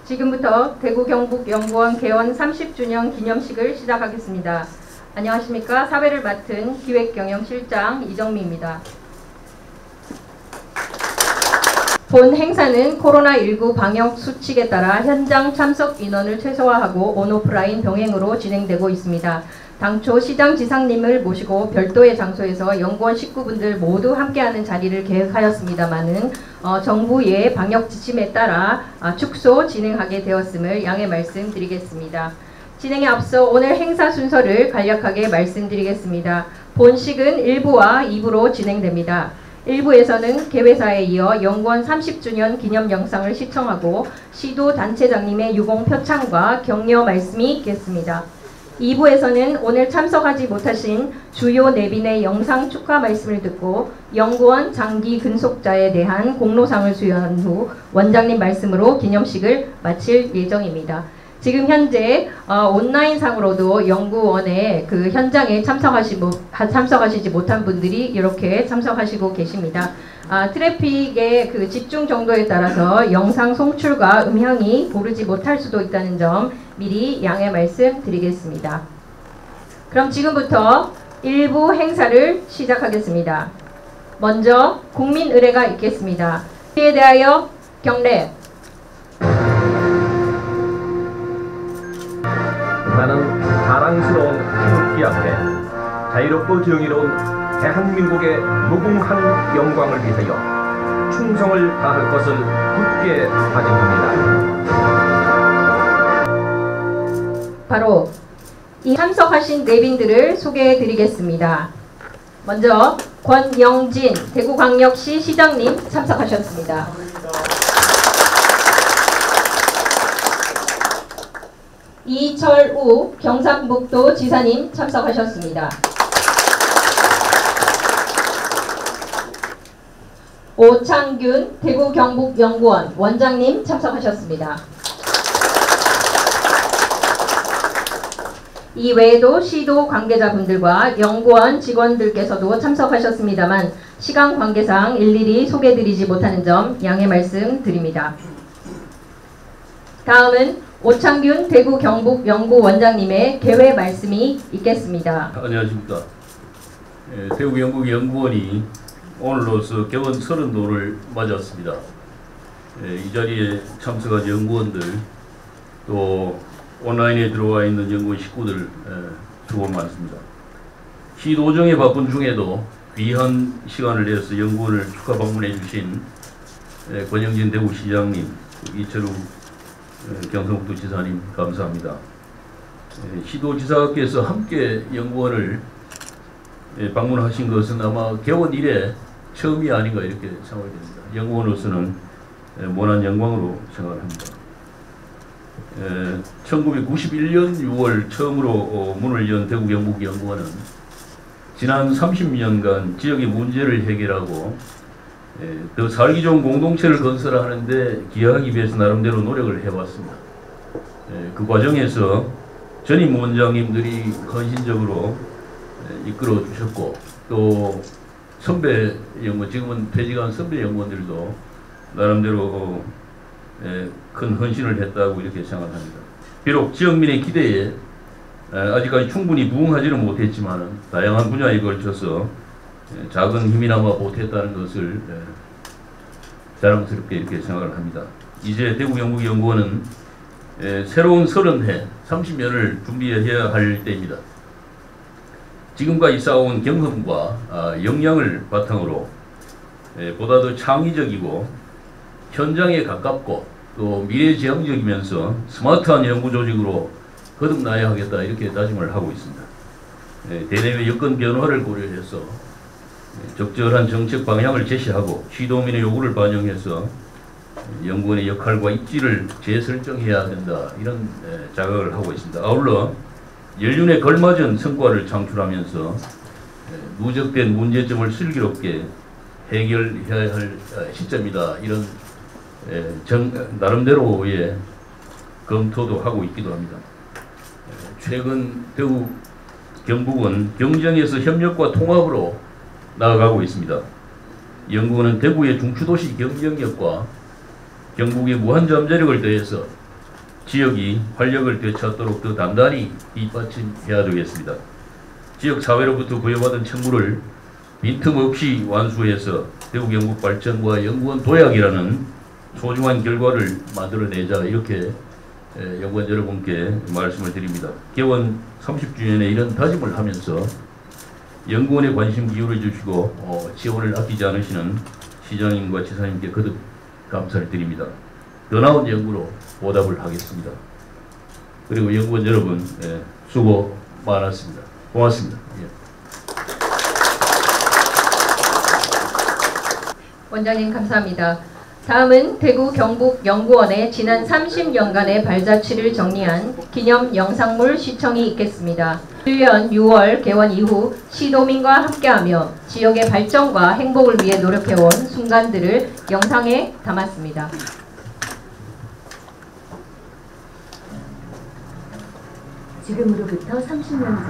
지금부터 대구경북연구원 개원 30주년 기념식을 시작하겠습니다. 안녕하십니까. 사회를 맡은 기획경영실장 이정미입니다. 본 행사는 코로나19 방역 수칙에 따라 현장 참석 인원을 최소화하고 온오프라인 병행으로 진행되고 있습니다. 당초 시장지상님을 모시고 별도의 장소에서 연구원 식구분들 모두 함께하는 자리를 계획하였습니다마는 정부의 방역 지침에 따라 축소 진행하게 되었음을 양해 말씀드리겠습니다. 진행에 앞서 오늘 행사 순서를 간략하게 말씀드리겠습니다. 본식은 1부와 2부로 진행됩니다. 1부에서는 개회사에 이어 연구원 30주년 기념 영상을 시청하고 시도단체장님의 유공 표창과 격려 말씀이 있겠습니다. 2부에서는 오늘 참석하지 못하신 주요 내빈의 영상 축하 말씀을 듣고 연구원 장기 근속자에 대한 공로상을 수여한 후 원장님 말씀으로 기념식을 마칠 예정입니다. 지금 현재 온라인상으로도 연구원의 그 현장에 참석하시지 못한 분들이 이렇게 참석하시고 계십니다. 트래픽의 그 집중 정도에 따라서 영상 송출과 음향이 고르지 못할 수도 있다는 점 미리 양해 말씀드리겠습니다. 그럼 지금부터 1부 행사를 시작하겠습니다. 먼저 국민의례가 있겠습니다. 이에 대하여 경례. 나는 사랑스러운 태극기 앞에 자유롭고 정의로운 대한민국의 무궁한 영광을 위하여 충성을 다할 것을 굳게 다짐합니다. 바로 이 참석하신 내빈들을 소개해 드리겠습니다. 먼저 권영진 대구광역시 시장님 참석하셨습니다. 이철우 경상북도 지사님 참석하셨습니다. 오창균 대구경북연구원 원장님 참석하셨습니다. 이외에도 시도 관계자분들과 연구원 직원들께서도 참석하셨습니다만 시간 관계상 일일이 소개드리지 못하는 점 양해 말씀드립니다. 다음은 오창균 대구경북연구원장님의 개회 말씀이 있겠습니다. 안녕하십니까. 대구경북연구원이 오늘로서 개원 30도를 맞았습니다. 이 자리에 참석한 연구원들 또 온라인에 들어와 있는 연구원 식구들 수고 많습니다. 시도정에 바쁜 중에도 귀한 시간을 내서 연구원을 축하 방문해 주신 권영진 대구시장님, 이철우 경상북도 지사님 감사합니다. 시도지사께서 함께 연구원을 방문하신 것은 아마 개원 이래 처음이 아닌가 이렇게 생각이 됩니다. 연구원으로서는 무한한 영광으로 생각을 합니다. 1991년 6월 처음으로 문을 연 대구경북연구원은 지난 30년간 지역의 문제를 해결하고 더 살기 좋은 공동체를 건설하는데 기여하기 위해서 나름대로 노력을 해왔습니다. 그 과정에서 전임 원장님들이 헌신적으로 이끌어 주셨고 또 선배 연구원, 지금은 퇴직한 선배 연구원들도 나름대로 큰 헌신을 했다고 이렇게 생각합니다. 비록 지역민의 기대에 아직까지 충분히 부응하지는 못했지만 다양한 분야에 걸쳐서 작은 힘이나마 보탰다는 것을 자랑스럽게 이렇게 생각을 합니다. 이제 대구경북연구원은 새로운 30해, 30년을 준비해야 할 때입니다. 지금까지 쌓아온 경험과 역량을 바탕으로 보다 더 창의적이고 현장에 가깝고 또 미래지향적이면서 스마트한 연구조직으로 거듭나야 하겠다 이렇게 다짐을 하고 있습니다. 대내외 여건 변화를 고려해서 적절한 정책 방향을 제시하고 시도민의 요구를 반영해서 연구원의 역할과 입지를 재설정해야 된다 이런 자각을 하고 있습니다. 아울러 연륜에 걸맞은 성과를 창출하면서 누적된 문제점을 슬기롭게 해결해야 할 시점이다 이런 나름대로의 검토도 하고 있기도 합니다. 최근 대구 경북은 경쟁에서 협력과 통합으로 나아가고 있습니다. 연구원은 대구의 중추도시 경쟁력과 경북의 무한 잠재력을 더해서 지역이 활력을 되찾도록 더 단단히 뒷받침해야 되겠습니다. 지역 사회로부터 부여받은 책무를 빈틈없이 완수해서 대구 경북 발전과 연구원 도약이라는 소중한 결과를 만들어내자, 이렇게 연구원 여러분께 말씀을 드립니다. 개원 30주년에 이런 다짐을 하면서 연구원에 관심 기울여 주시고 지원을 아끼지 않으시는 시장님과 지사님께 거듭 감사를 드립니다. 더 나은 연구로 보답을 하겠습니다. 그리고 연구원 여러분, 수고 많았습니다. 고맙습니다. 원장님 감사합니다. 다음은 대구 경북연구원의 지난 30년간의 발자취를 정리한 기념 영상물 시청이 있겠습니다. 주연 6월 개원 이후 시도민과 함께하며 지역의 발전과 행복을 위해 노력해온 순간들을 영상에 담았습니다. 지금으로부터 30년 전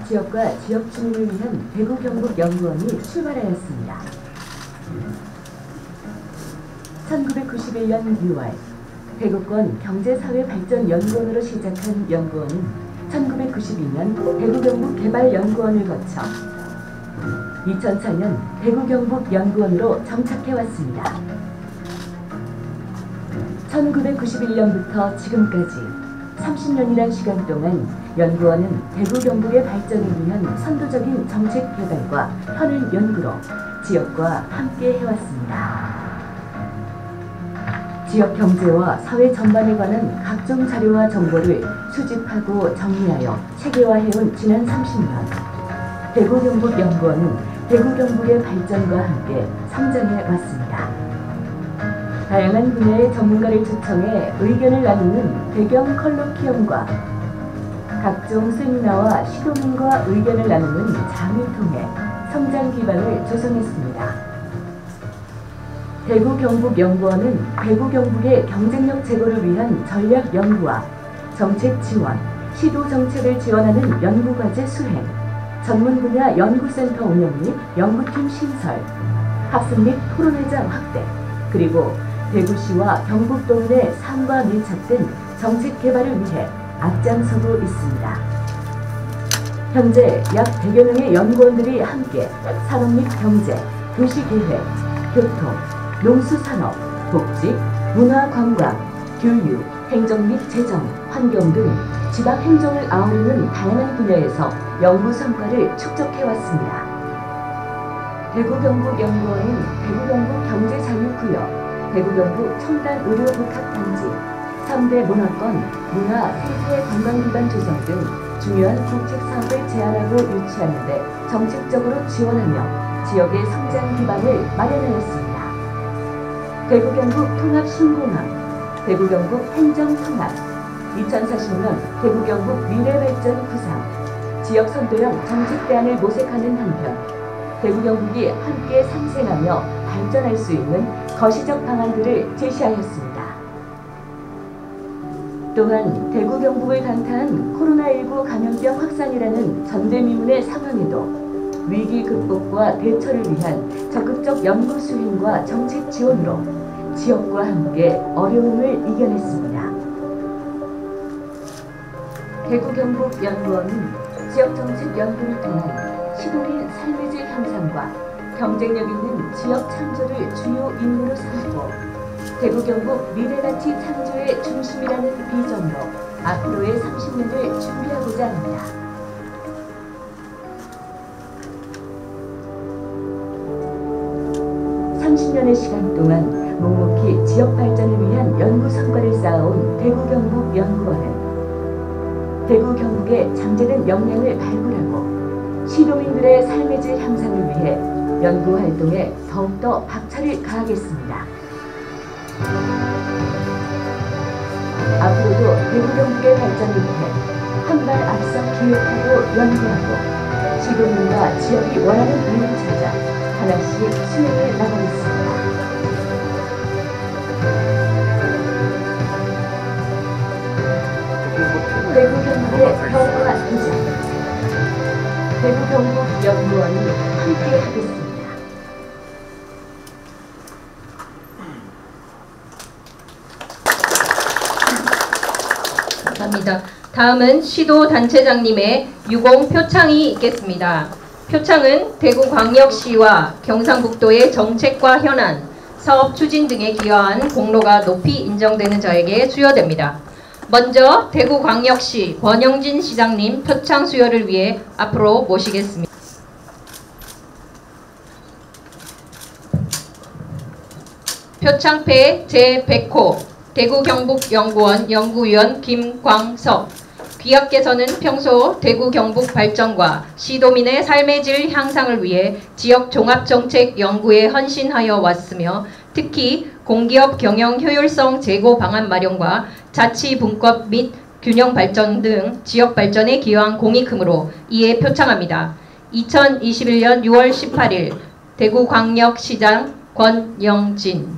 지역과 지역 주민을 위한 대구 경북연구원이 출발하였습니다. 1991년 6월 대구권 경제사회발전연구원으로 시작한 연구원은 1992년 대구경북개발연구원을 거쳐 2004년 대구경북연구원으로 정착해왔습니다. 1991년부터 지금까지 30년이란 시간 동안 연구원은 대구 경북의 발전을 위한 선도적인 정책 개발과 현안 연구로 지역과 함께 해왔습니다. 지역 경제와 사회 전반에 관한 각종 자료와 정보를 수집하고 정리하여 체계화해온 지난 30년, 대구 경북 연구원은 대구 경북의 발전과 함께 성장해 왔습니다. 다양한 분야의 전문가를 초청해 의견을 나누는 대경 컬로키움과 각종 세미나와 시도민과 의견을 나누는 장을 통해 성장 기반을 조성했습니다. 대구 경북연구원은 대구 경북의 경쟁력 제고를 위한 전략 연구와 정책 지원, 시도 정책을 지원하는 연구과제 수행, 전문 분야 연구센터 운영 및 연구팀 신설, 학습 및 토론회장 확대, 그리고 대구시와 경북도민의 삶과 밀착된 정책 개발을 위해 앞장서고 있습니다. 현재 약 100여 명의 연구원들이 함께 산업 및 경제, 도시계획, 교통, 농수산업, 복지, 문화관광, 교육, 행정 및 재정, 환경 등 지방행정을 아우르는 다양한 분야에서 연구 성과를 축적해왔습니다. 대구경북연구원은 대구경북 경제자유구역, 대구경북 첨단의료복합단지, 3대 문화권, 문화, 생태, 관광기반 조성 등 중요한 국책사업을 제안하고 유치하는 데 정책적으로 지원하며 지역의 성장 기반을 마련하였습니다. 대구경북 통합신공항, 대구경북 행정통합, 2040년 대구경북 미래발전 구상, 지역선도형 정책대안을 모색하는 한편 대구경북이 함께 상생하며 발전할 수 있는 거시적 방안들을 제시하였습니다. 또한 대구 경북을 강타한 코로나19 감염병 확산이라는 전대미문의 상황에도 위기 극복과 대처를 위한 적극적 연구 수행과 정책 지원으로 지역과 함께 어려움을 이겨냈습니다. 대구 경북 연구원은 지역 정책 연구를 통한 시도민 삶의 질 향상과 경쟁력 있는 지역 창조를 주요 임무로 삼고 대구 경북 미래가치 창조의 중심이라는 비전으로 앞으로의 30년을 준비하고자 합니다. (30년의) 시간 동안 묵묵히 지역 발전을 위한 연구 성과를 쌓아온 대구 경북 연구원은 대구 경북의 잠재된 역량을 발굴하고 시도민들의 삶의 질 향상을 위해 연구 활동에 더욱더 박차를 가하겠습니다. 앞으로도 대구 경북의 발전을 위해 한 발 앞서 기획하고 연구하고 시도민과 지역이 원하는 일을 찾아 하나씩 수행해 나가겠습니다. 대구 경북의 대구 경북 연구원이 함께하겠습니다. 감사합니다. 다음은 시도단체장님의 유공 표창이 있겠습니다. 표창은 대구광역시와 경상북도의 정책과 현안, 사업 추진 등에 기여한 공로가 높이 인정되는 자에게 수여됩니다. 먼저 대구광역시 권영진 시장님 표창 수여를 위해 앞으로 모시겠습니다. 표창패 제100호 대구경북연구원 연구위원 김광석. 귀하께서는 평소 대구 경북 발전과 시도민의 삶의 질 향상을 위해 지역 종합정책 연구에 헌신하여 왔으며 특히 공기업 경영 효율성 제고 방안 마련과 자치 분권 및 균형 발전 등 지역 발전에 기여한 공이 크므로 이에 표창합니다. 2021년 6월 18일 대구광역시장 권영진.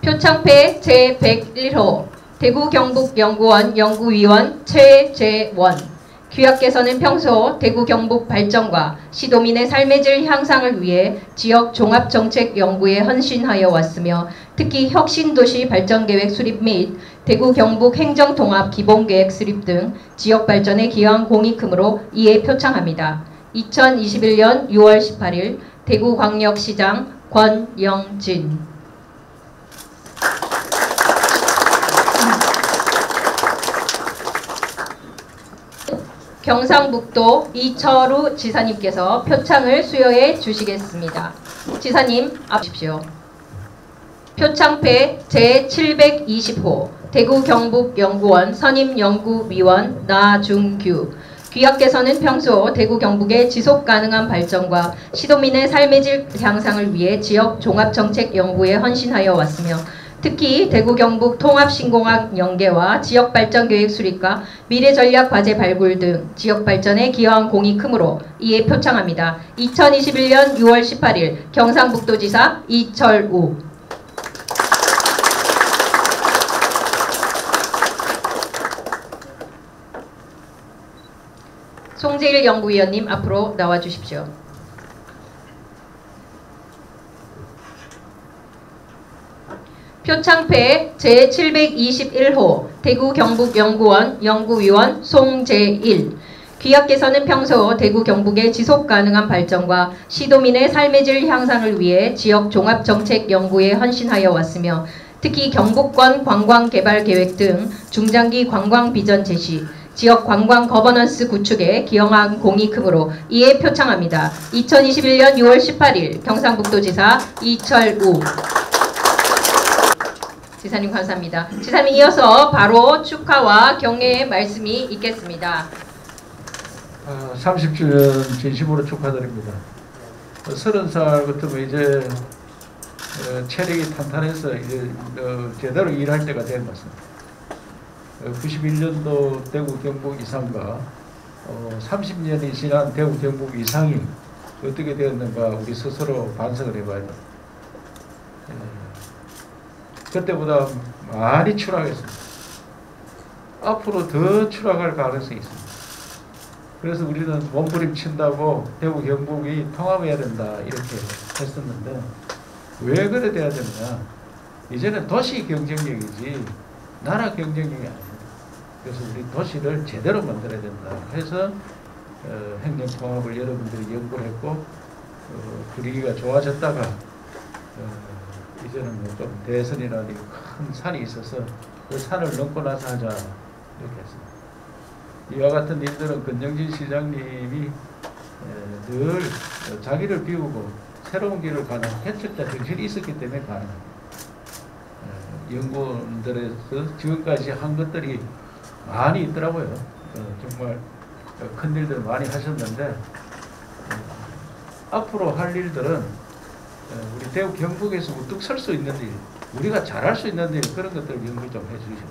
표창패 제101호 대구경북연구원 연구위원 최재원. 귀하께서는 평소 대구 경북 발전과 시도민의 삶의 질 향상을 위해 지역 종합정책 연구에 헌신하여 왔으며 특히 혁신도시 발전계획 수립 및 대구 경북 행정통합 기본계획 수립 등 지역 발전에 기여한 공이 크므로 이에 표창합니다. 2021년 6월 18일 대구광역시장 권영진. 경상북도 이철우 지사님께서 표창을 수여해 주시겠습니다. 지사님 앞으십시오. 표창패 제720호 대구경북연구원 선임연구위원 나중규. 귀하께서는 평소 대구 경북의 지속가능한 발전과 시도민의 삶의 질 향상을 위해 지역 종합정책 연구에 헌신하여 왔으며 특히 대구 경북 통합신공항 연계와 지역발전계획 수립과 미래전략 과제 발굴 등 지역발전에 기여한 공이 크므로 이에 표창합니다. 2021년 6월 18일 경상북도지사 이철우. 송재일 연구위원님 앞으로 나와주십시오. 표창패 제721호 대구 경북연구원 연구위원 송재일. 귀하께서는 평소 대구 경북의 지속가능한 발전과 시도민의 삶의 질 향상을 위해 지역 종합정책 연구에 헌신하여 왔으며 특히 경북권 관광개발계획 등 중장기 관광 비전 제시, 지역 관광 거버넌스 구축에 기여한 공이 크므로 이에 표창합니다. 2021년 6월 18일 경상북도지사 이철우. 지사님 감사합니다. 지사님 이어서 바로 축하와 격려의 말씀이 있겠습니다. 30주년 진심으로 축하드립니다. 30살 같으면 이제 체력이 탄탄해서 이제 제대로 일할 때가 된 것 같습니다. 91년도 대구 경북 이상과 30년이 지난 대구 경북 이상이 어떻게 되었는가 우리 스스로 반성을 해봐야 됩니다. 그때보다 많이 추락했습니다. 앞으로 더 추락할 가능성이 있습니다. 그래서 우리는 몸부림친다고 대구 경북이 통합해야 된다 이렇게 했었는데 왜 그래 돼야 되느냐. 이제는 도시 경쟁력이지 나라 경쟁력이 아닙니다. 그래서 우리 도시를 제대로 만들어야 된다 해서 행정통합을 여러분들이 연구를 했고 분위기가 좋아졌다가 이제는 좀 대선이라는 큰 산이 있어서 그 산을 넘고 나서 하자 이렇게 했습니다. 이와 같은 일들은 권영진 시장님이 늘 자기를 비우고 새로운 길을 가는 개척자 정신이 있었기 때문에 가능합니다. 연구원들에서 지금까지 한 것들이 많이 있더라고요. 정말 큰 일들 많이 하셨는데 앞으로 할 일들은 우리 대구 경북에서 우뚝 설 수 있는 일, 우리가 잘할 수 있는 일 그런 것들을 연구 좀 해주시면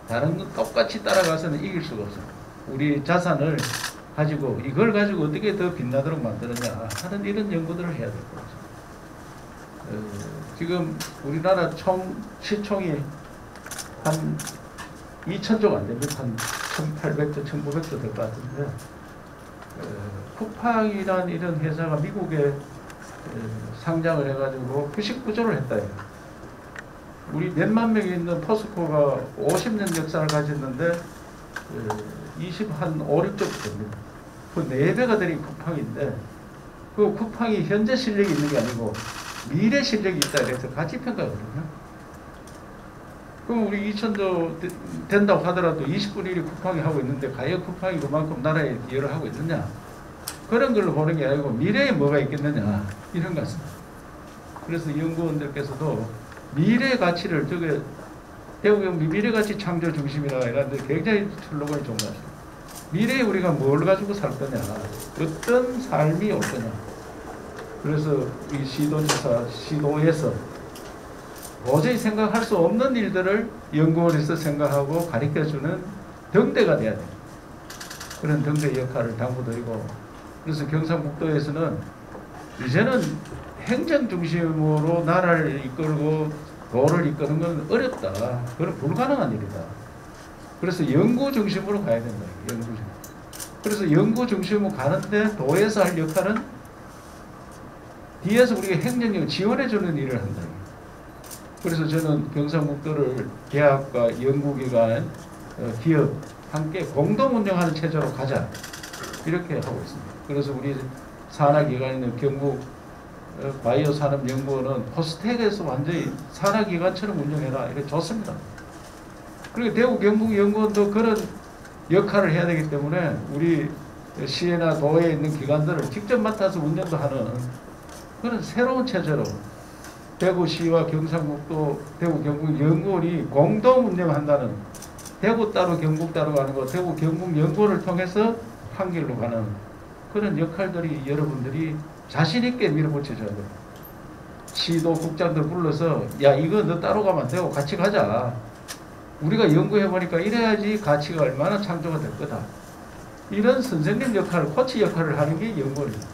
다른 건 똑같이 따라가서는 이길 수가 없습니다. 우리 자산을 가지고 이걸 가지고 어떻게 더 빛나도록 만드느냐 하는 이런 연구들을 해야 될 것 같습니다. 지금 우리나라 시총이 한 2,000조 안 됩니다. 한 1,800조, 1,900조 될 것 같은데 쿠팡이란 이런 회사가 미국에 상장을 해가지고 99조를 했다. 우리 몇만 명이 있는 포스코가 50년 역사를 가졌는데 5, 6조 됩니다. 그 4배가 되는 쿠팡인데 그 쿠팡이 현재 실력이 있는 게 아니고 미래 실력이 있다 그래서 가치 평가거든요. 그럼 우리 2,000조 된다고 하더라도 20분의 1이 쿠팡이 하고 있는데 과연 쿠팡이 그만큼 나라에 기여를 하고 있느냐? 그런 걸로 보는 게 아니고 미래에 뭐가 있겠느냐 이런 것 같습니다. 그래서 연구원들께서도 미래 가치를 저게 대우경북 미래가치 창조 중심이라 이라는데 굉장히 슬로건이 좋은 것 같습니다. 미래에 우리가 뭘 가지고 살 거냐, 어떤 삶이 올 거냐. 그래서 이 시도에서 도저히 생각할 수 없는 일들을 연구원에서 생각하고 가르쳐주는 등대가 돼야 돼요. 그런 등대 역할을 당부드리고, 그래서 경상북도에서는 이제는 행정 중심으로 나라를 이끌고 도를 이끄는 건 어렵다. 그건 불가능한 일이다. 그래서 연구 중심으로 가야 된다. 연구 중심. 그래서 연구 중심으로 가는데 도에서 할 역할은 뒤에서 우리가 행정력을 지원해주는 일을 한다. 그래서 저는 경상북도를 대학과 연구기관, 기업 함께 공동 운영하는 체제로 가자. 이렇게 하고 있습니다. 그래서 우리 산하기관인 경북 바이오산업연구원은 포스텍에서 완전히 산하기관처럼 운영해라. 이게 좋습니다. 그리고 대구 경북연구원도 그런 역할을 해야 되기 때문에 우리 시나 도에 있는 기관들을 직접 맡아서 운영도 하는 그런 새로운 체제로 대구시와 경상북도 대구 경북연구원이 공동 운영한다는, 대구 따로 경북 따로가 아니고 대구 경북연구원을 통해서 한 길로 가는 그런 역할들이 여러분들이 자신 있게 밀어붙여줘야 돼요. 시도 국장들 불러서 야 이거 너 따로 가면 안 되고 같이 가자. 우리가 연구해보니까 이래야지 가치가 얼마나 창조가 될 거다. 이런 선생님 역할, 코치 역할을 하는 게 연구원입니다.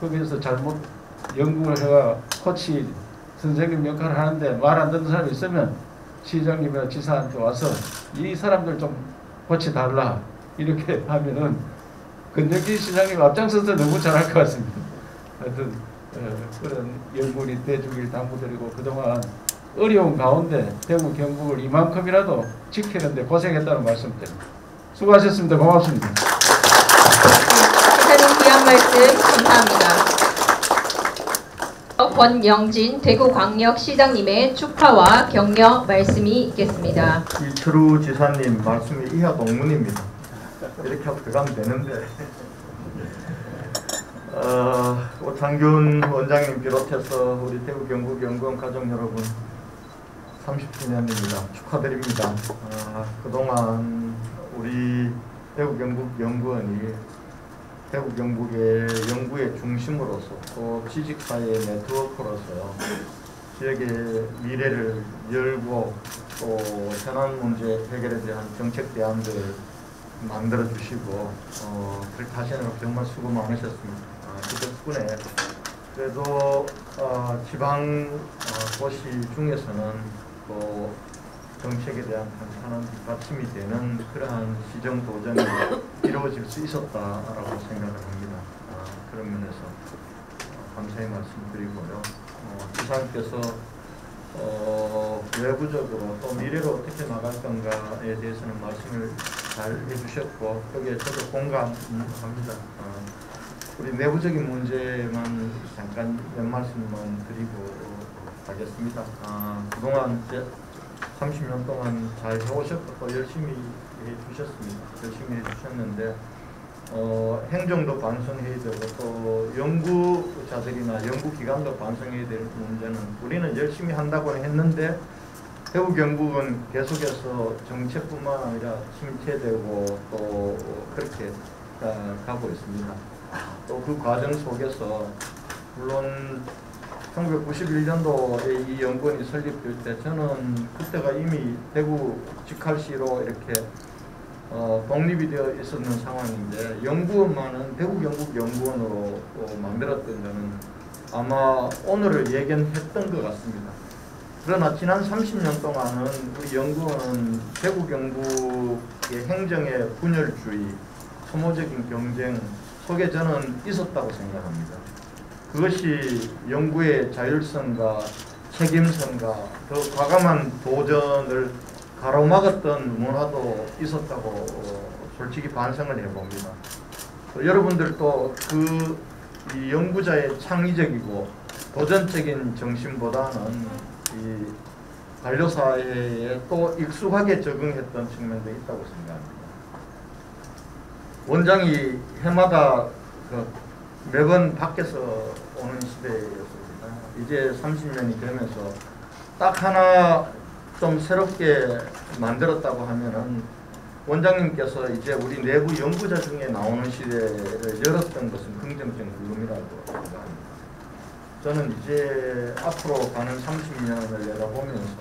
거기에서 잘못 연구를 해가 코치 선생님 역할을 하는데 말 안 듣는 사람이 있으면 시장님이나 지사한테 와서 이 사람들 좀 고쳐달라 이렇게 하면은 권정기 시장님 앞장서서 너무 잘할 것 같습니다. 하여튼 그런 연구원이 돼주길 당부드리고, 그동안 어려운 가운데 대구 경북을 이만큼이라도 지키는데 고생했다는 말씀드립니다. 수고하셨습니다. 고맙습니다. 기사님 귀한 말씀 감사합니다. 권영진 대구광역시장님의 축하와 격려 말씀이 있겠습니다. 이철우 지사님 말씀이 이하 동문입니다. 이렇게 하고 들어가면 되는데 오창균 원장님 비롯해서 우리 대구 경북연구원 가족 여러분 30주년입니다. 축하드립니다. 그동안 우리 대구 경북연구원이 대구 경북의 연구의 중심으로서 또 지식사회의 네트워크로서 지역의 미래를 열고 또 현안 문제 해결에 대한 정책 대안들 만들어 주시고 그렇게 하시느라 정말 수고 많으셨습니다. 그 덕분에 그래도 지방 도시 중에서는 또 정책에 대한 탄탄한 뒷받침이 되는 그러한 시정 도전이 이루어질 수 있었다라고 생각을 합니다. 그런 면에서 감사의 말씀드리고요. 지사님께서 외부적으로 또 미래로 어떻게 나갈 건가에 대해서는 말씀을 잘 해주셨고 거기에 저도 공감합니다. 우리 내부적인 문제만 잠깐 몇 말씀만 드리고 가겠습니다. 그동안 30년 동안 잘 해오셨고 또 열심히 해주셨습니다. 열심히 해주셨는데 행정도 반성해야 되고 또 연구자들이나 연구기관도 반성해야 될 문제는 우리는 열심히 한다고는 했는데 대구 경북은 계속해서 정책뿐만 아니라 침체되고 또 그렇게 가고 있습니다. 또 그 과정 속에서 물론 1991년도에 이 연구원이 설립될 때 저는 그때가 이미 대구 직할시로 이렇게 독립이 되어 있었는 상황인데 연구원만은 대구 경북 연구원으로 만들었던 거는 아마 오늘을 예견했던 것 같습니다. 그러나 지난 30년 동안은 우리 연구원은 대구 경북의 행정의 분열주의, 소모적인 경쟁 속에 저는 있었다고 생각합니다. 그것이 연구의 자율성과 책임성과 더 과감한 도전을 가로막았던 문화도 있었다고 솔직히 반성을 해봅니다. 여러분들도 이 연구자의 창의적이고 도전적인 정신보다는 이 관료사회에 또 익숙하게 적응했던 측면도 있다고 생각합니다. 원장이 해마다 매번 밖에서 오는 시대였습니다. 이제 30년이 되면서 딱 하나 좀 새롭게 만들었다고 하면은 원장님께서 이제 우리 내부 연구자 중에 나오는 시대를 열었던 것은 긍정적 흐름이라고 생각합니다. 저는 이제 앞으로 가는 30년을 내다보면서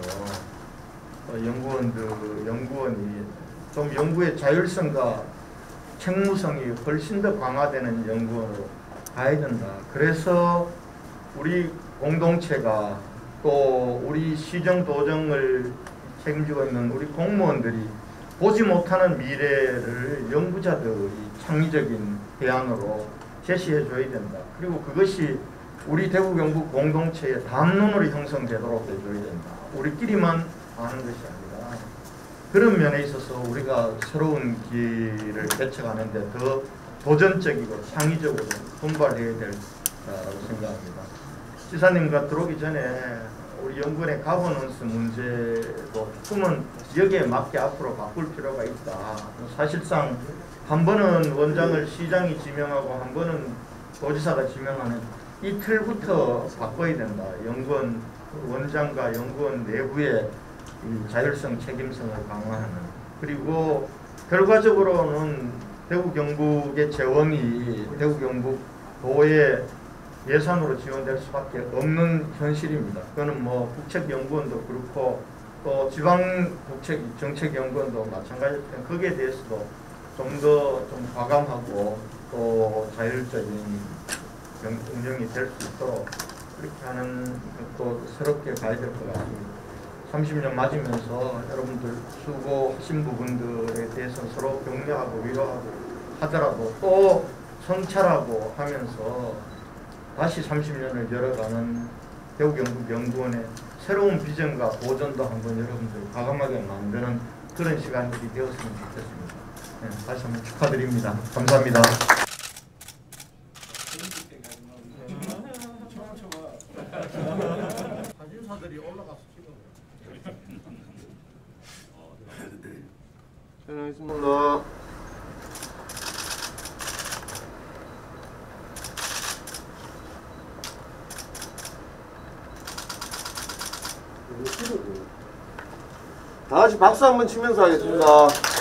연구원이 좀 연구의 자율성과 책무성이 훨씬 더 강화되는 연구원으로 가야 된다. 그래서 우리 공동체가 또 우리 시정도정을 책임지고 있는 우리 공무원들이 보지 못하는 미래를 연구자들의 창의적인 대안으로 제시해 줘야 된다. 그리고 그것이 우리 대구 경북 공동체의 담론으로 형성되도록 해줘야 된다. 우리끼리만 아는 것이 아니라 그런 면에 있어서 우리가 새로운 길을 개척하는데 더 도전적이고 창의적으로 분발해야 된다고 생각합니다. 지사님과 들어오기 전에 우리 연구원의 가버넌스 문제도 조금은 여기에 맞게 앞으로 바꿀 필요가 있다. 사실상 한 번은 원장을 시장이 지명하고 한 번은 도지사가 지명하는 이 틀부터 바꿔야 된다. 연구원 원장과 연구원 내부의 이 자율성 책임성을 강화하는, 그리고 결과적으로는 대구 경북의 재원이 대구 경북 도의 예산으로 지원될 수밖에 없는 현실입니다. 그거는 뭐 국책연구원도 그렇고 또 지방국책정책연구원도 마찬가지입니다. 거기에 대해서도 좀 더 과감하고 또 자율적인 운영이 될 수 있도록 그렇게 하는 것도 새롭게 가야 될 것 같습니다. 30년 맞으면서 여러분들 수고하신 부분들에 대해서 서로 격려하고 위로하고 하더라도 또 성찰하고 하면서 다시 30년을 열어가는 대구 경북 연구원의 새로운 비전과 도전도 한번 여러분들 과감하게 만드는 그런 시간이 되었으면 좋겠습니다. 네, 다시 한번 축하드립니다. 감사합니다. 사진사들이 올라가서 찍어요. 알겠습니다. 다 같이 박수 한번 치면서 하겠습니다.